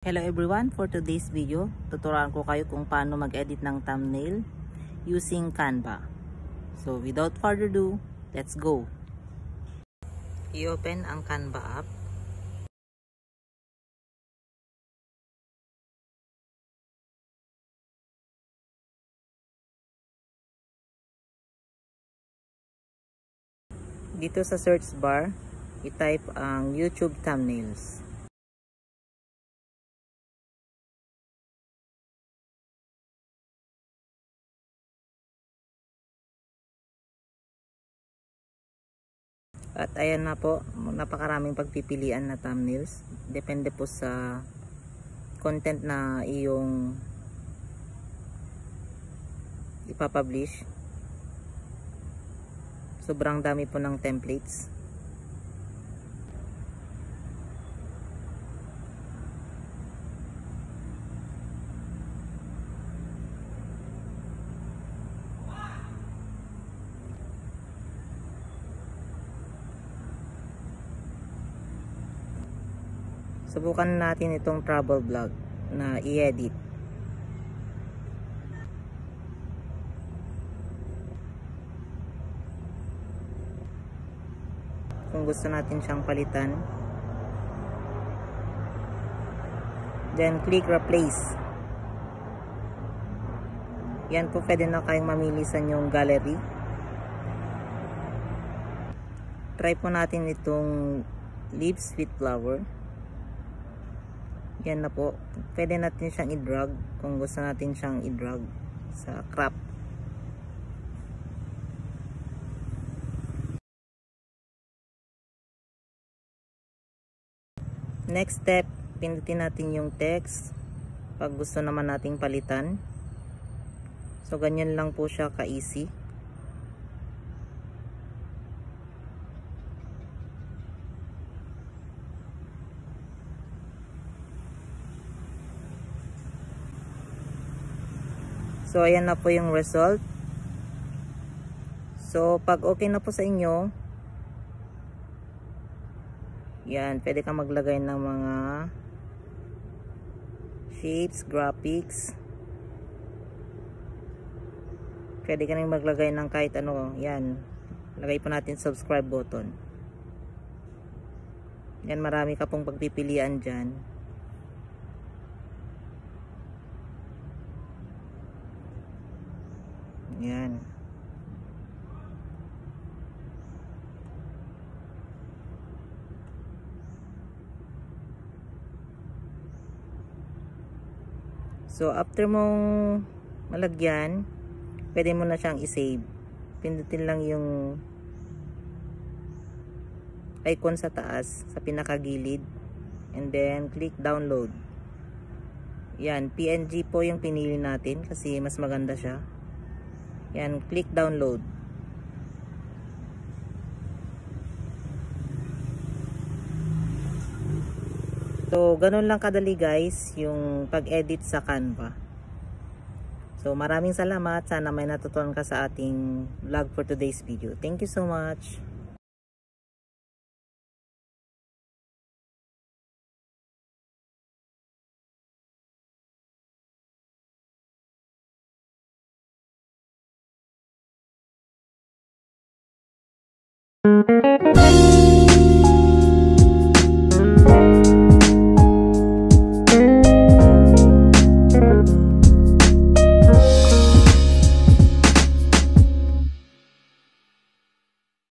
Hello everyone, for today's video, tuturuan ko kayo kung paano mag-edit ng thumbnail using Canva. So without further ado, let's go! I-open ang Canva app. Dito sa search bar, i-type ang YouTube thumbnails. At ayan na po, napakaraming pagpipilian na thumbnails. Depende po sa content na iyong ipapublish. Sobrang dami po ng templates. Subukan natin itong travel vlog na i-edit. Kung gusto natin siyang palitan, then click replace. Yan po, pwede na kayong mamili sa inyong gallery. Try po natin itong leaves with flower. Yan na po, pwede natin siyang i-drag kung gusto natin siyang i-drag sa crop. Next step, pindutin natin yung text pag gusto naman nating palitan. So ganyan lang po siya ka-easy. So ayan na po yung result. So pag okay na po sa inyo, yan, pwede kang maglagay ng mga shapes, graphics. Pwede ka rin maglagay ng kahit ano. Yan, lagay po natin subscribe button. Yan, marami ka pong pagpipilian dyan. Yan. So after mong malagyan, pwede mo na siyang i-save. Pindutin lang yung icon sa taas, sa pinakagilid, and then click download. Yan, PNG po yung pinili natin kasi mas maganda siya. Yan, click download. So, ganun lang kadali guys yung pag-edit sa Canva. So, maraming salamat. Sana may natutunan ka sa ating vlog for today's video. Thank you so much.